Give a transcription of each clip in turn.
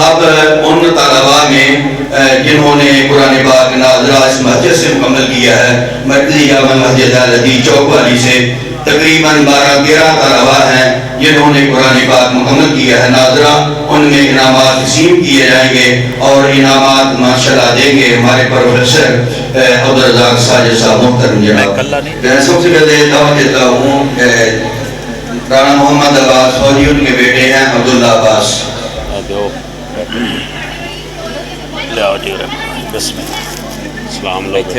اب ان طلباء میں جنہوں نے قرآن پاک ناظرہ اس مسجد سے مکمل کیا ہے، مرکزی جامع مسجد العدی چوک والی سے تقریباً 12-13 طلباء ہیں جنہوں نے قرآن پاک مکمل کیا ہے ناظرہ، ان میں انعامات تقسیم کیے جائیں گے اور انعامات ماشاءاللہ دیں گے ہمارے پروفیسر عبدالرزاق ساجد صاحب محترم جناب۔ سب سے پہلے دعوت دیتا ہوں رانا محمد عباس فوجی، ان کے بیٹے ہیں عبداللہ عباس۔ بسم اللہ، السلام علیکم۔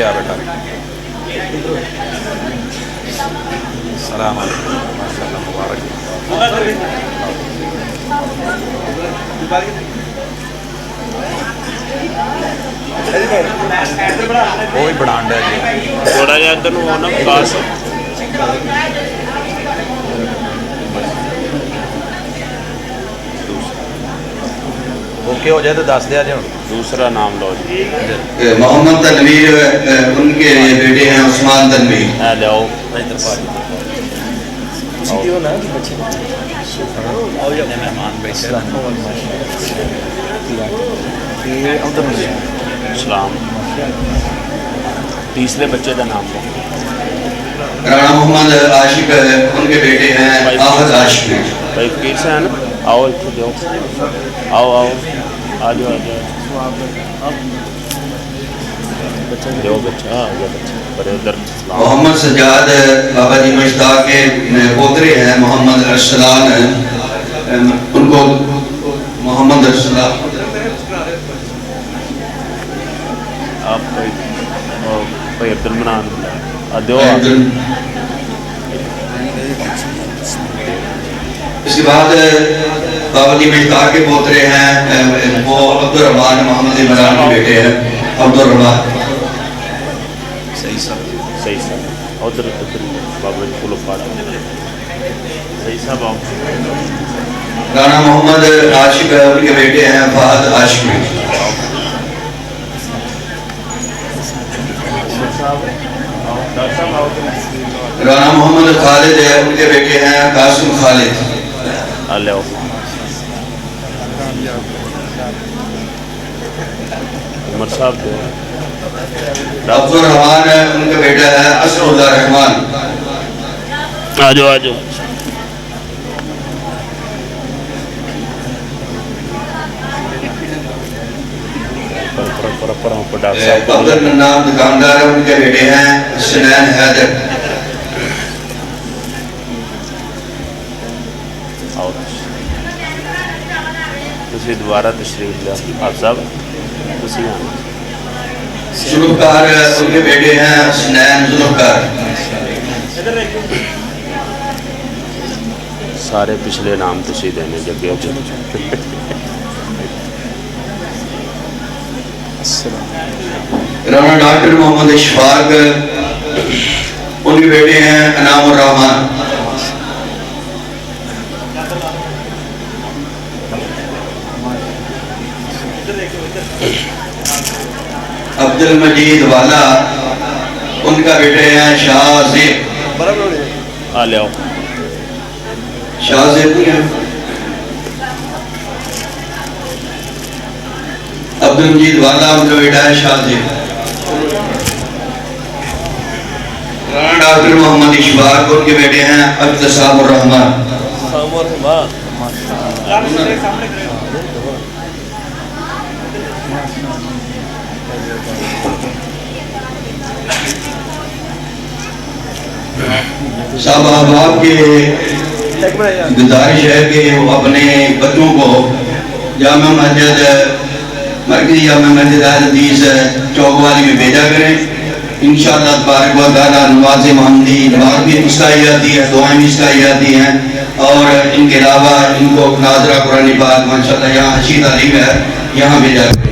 السلام علیکم، ماشاءاللہ مبارک۔ وہ بھی بڑھانڈ ہے جی، تھوڑا جا ادھر نو ہونا پاس۔ اوکے ہو جائے تو دس دیا جی۔ دوسرا نام لو جی۔ محمد تنویر، ان کے بیٹے ہیں عثمان تنویر۔ لیاؤ مہمان بیٹھے سلام۔ تیسرے بچے کا نام لو۔ رانا محمد عاشق، ان کے بیٹے ہیں آحد عاشق۔ بھائی فقیر سے ہیں نا، آؤ اتنے دیو، آؤ آؤ آ جاؤ آ جاؤ دیو بچہ آ گیا بچہ بڑے ادھر۔ محمد سجاد بابا جی مشتاق کے پوترے ہیں، محمد ارسلان، ان کو محمد ارسلان۔ آپ کوئی عبد المنان دیو۔ اس کے بعد بابا جی مشتاق کے پوترے ہیں، وہ عبد الرحمان محمد عمران کے بیٹے ہیں، عبد الرحمان۔ صحیح صاحب، صحیح صاحب ادھر بابا جی فلو پاٹ۔ صحیح صاحب آؤ۔ رانا محمد عاشق، ان کے بیٹے ہیں فہد عاشق۔ رانا محمد خالد ہے، ان کے بیٹے ہیں قاسم خالد۔ لیاؤ عمر صاحب دو۔ عبد الرحمان ہے، ان کا بیٹا ہے اسد اللہ رحمان۔ آ جاؤ آ جاؤ۔ عبد النام دکاندار ہے، ان کے بیٹے ہیں حسنین حیدر۔ تسی دوبارہ تشریف لیا آپ صاحب، تسی آنا۔ ذوالفقار، ان کے بیٹے ہیں حسنین ذوالفقار۔ سارے پچھلے نام تسی دینے جگہ ہو۔ رانا ڈاکٹر محمد اشفاق، ان کے بیٹے ہیں انعام الرحمان۔ عبد المجید والا، ان کا بیٹے ہیں شاہ زیب۔ آ لیاؤ۔ شاہ زیب نہیں ہے، عبد المجید والا ان کا بیٹا ہے شاہ زیب۔ رانا ڈاکٹر محمد اشفاق، ان کے بیٹے ہیں اقتسام الرحمان۔ صاحب احباب کے گزارش ہے کہ وہ اپنے بچوں کو جامع مسجد مرکزی جامع مسجد الحدیث چوک والی میں بھیجا کریں۔ انشاءاللہ تبارک و تعالیٰ نماز محمدی نماز بھی مسکائی جاتی ہے، دعائیں بھی مسکائی جاتی ہیں، اور ان کے علاوہ ان کو ناظرہ قرآن پاک ماشاءاللہ یہاں اچھی تعلیم ہے، یہاں بھیجا کریں۔